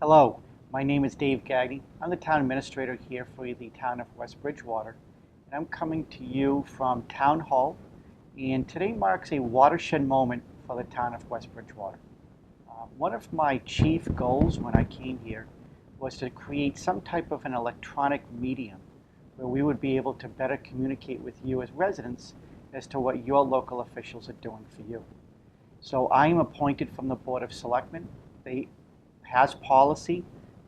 Hello, my name is Dave Gagne. I'm the town administrator here for the town of West Bridgewater, and I'm coming to you from Town Hall, and today marks a watershed moment for the town of West Bridgewater. One of my chief goals when I came here was to create some type of an electronic medium where we would be able to better communicate with you as residents as to what your local officials are doing for you. So I am appointed from the Board of Selectmen. They has policy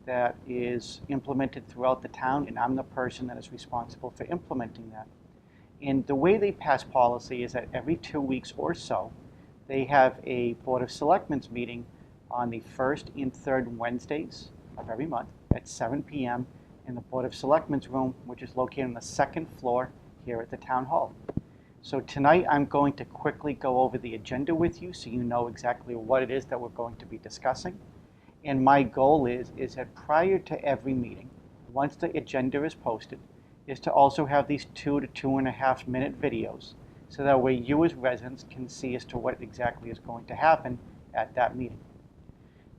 that is implemented throughout the town, and I'm the person that is responsible for implementing that. And the way they pass policy is that every 2 weeks or so, they have a Board of Selectmen's meeting on the first and third Wednesdays of every month at 7 p.m. in the Board of Selectmen's room, which is located on the second floor here at the Town Hall. So tonight I'm going to quickly go over the agenda with you so you know exactly what it is that we're going to be discussing. And my goal is that prior to every meeting, once the agenda is posted, is to also have these 2 to 2.5 minute videos so that way you as residents can see as to what exactly is going to happen at that meeting.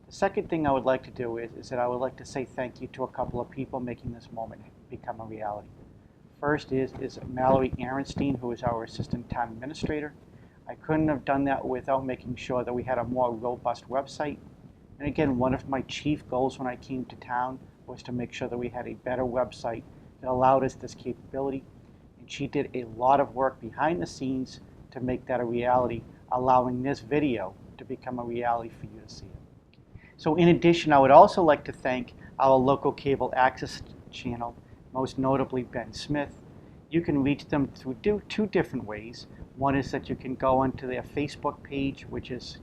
The second thing I would like to do is that I would like to say thank you to a couple of people making this moment become a reality. First is Mallory Aaronstein, who is our assistant town administrator. I couldn't have done that without making sure that we had a more robust website. And again, one of my chief goals when I came to town was to make sure that we had a better website that allowed us this capability. And she did a lot of work behind the scenes to make that a reality, allowing this video to become a reality for you to see it. So in addition, I would also like to thank our local cable access channel, most notably Ben Smith. You can reach them through two different ways. One is that you can go onto their Facebook page, which is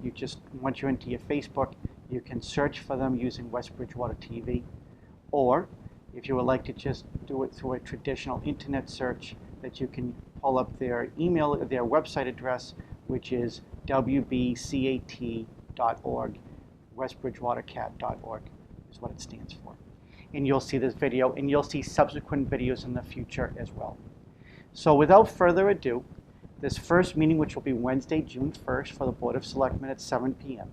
once you're into your Facebook, you can search for them using West Bridgewater TV. Or if you would like to just do it through a traditional internet search, that you can pull up their website address, which is wbcat.org, westbridgewatercat.org is what it stands for. And you'll see this video, and you'll see subsequent videos in the future as well. So without further ado, this first meeting, which will be Wednesday, June 1st for the Board of Selectmen at 7 p.m.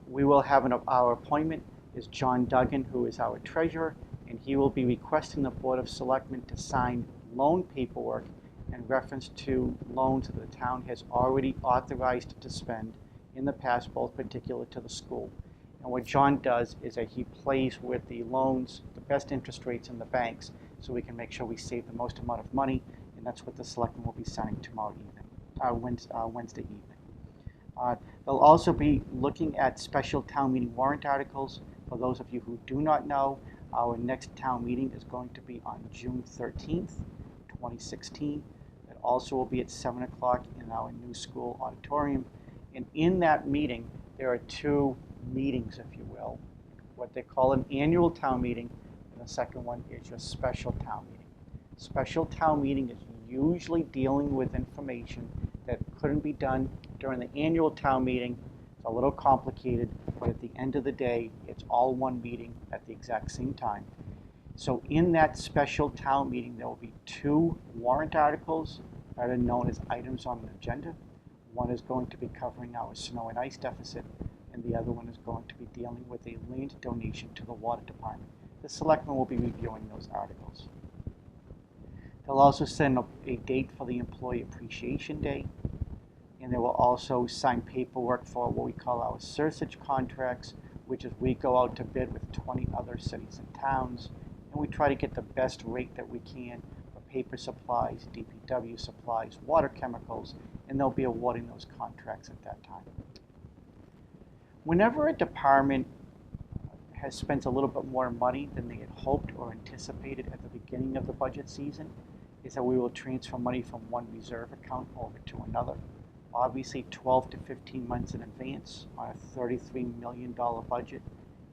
We will have our appointment is John Duggan, who is our treasurer, and he will be requesting the Board of Selectmen to sign loan paperwork in reference to loans that the town has already authorized to spend in the past, both particular to the school. And what John does is that he plays with the loans, the best interest rates in the banks, so we can make sure we save the most amount of money, and that's what the Selectmen will be signing tomorrow evening, Wednesday evening. They'll also be looking at special town meeting warrant articles. For those of you who do not know, our next town meeting is going to be on June 13th, 2016. It also will be at 7 o'clock in our new school auditorium. And in that meeting, there are two meetings, if you will, what they call an annual town meeting, and the second one is your special town meeting. Special town meeting is usually dealing with information that couldn't be done during the annual town meeting. It's a little complicated, but at the end of the day, it's all one meeting at the exact same time. So in that special town meeting, there will be two warrant articles that are known as items on the agenda. One is going to be covering our snow and ice deficit, and the other one is going to be dealing with a land donation to the water department. The selectmen will be reviewing those articles. They'll also send a date for the Employee Appreciation Day, and they will also sign paperwork for what we call our surcharge contracts, which is we go out to bid with 20 other cities and towns, and we try to get the best rate that we can for paper supplies, DPW supplies, water chemicals, and they'll be awarding those contracts at that time. Whenever a department has spent a little bit more money than they had hoped or anticipated at the beginning of the budget season, is that we will transfer money from one reserve account over to another. Obviously 12 to 15 months in advance on a $33 million budget,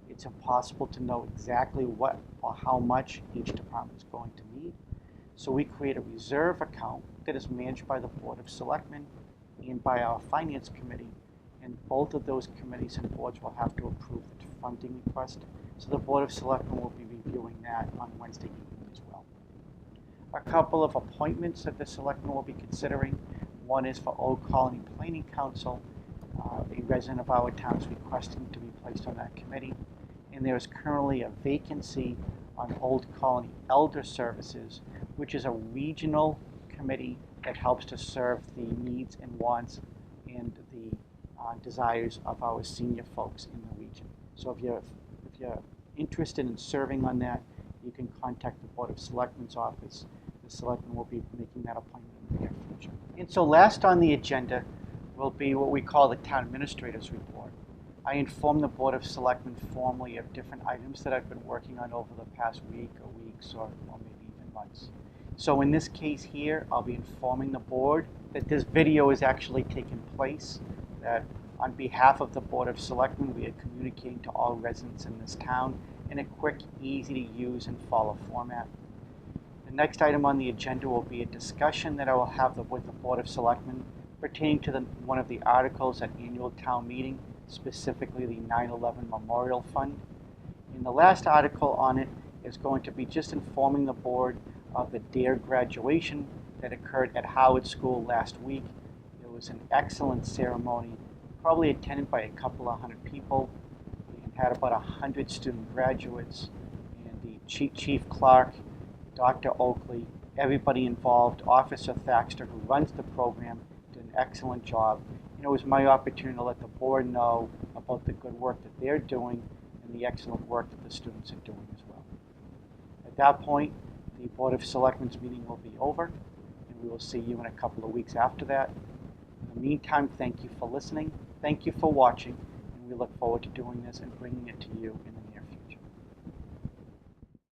it's impossible to know exactly what or how much each department is going to need. So we create a reserve account that is managed by the Board of Selectmen and by our Finance Committee, and both of those committees and boards will have to approve the funding request. So the Board of Selectmen will be reviewing that on Wednesday evening as well. A couple of appointments that the Selectmen will be considering. One is for Old Colony Planning Council. A resident of our town is requesting to be placed on that committee. and there is currently a vacancy on Old Colony Elder Services, which is a regional committee that helps to serve the needs and wants and the desires of our senior folks in the region. So if you're interested in serving on that, you can contact the Board of Selectmen's office. The Selectmen will be making that appointment in the near future. And so last on the agenda will be what we call the Town Administrator's Report. I informed the Board of Selectmen formally of different items that I've been working on over the past week or weeks or maybe even months. So in this case here, I'll be informing the board that this video is actually taking place, that on behalf of the Board of Selectmen, we are communicating to all residents in this town in a quick, easy to use and follow format. The next item on the agenda will be a discussion that I will have with the Board of Selectmen pertaining to one of the articles at annual town meeting, specifically the 9/11 Memorial Fund. And the last article on it is going to be just informing the board of the DARE graduation that occurred at Howard School last week. It was an excellent ceremony, probably attended by a couple of hundred people, and had about 100 student graduates, and the Chief Clark, Dr. Oakley, everybody involved, Officer Thaxter, who runs the program, did an excellent job. And it was my opportunity to let the board know about the good work that they're doing and the excellent work that the students are doing as well. At that point, the Board of Selectmen's meeting will be over, and we will see you in a couple of weeks after that. In the meantime, thank you for listening, thank you for watching, and we look forward to doing this and bringing it to you in the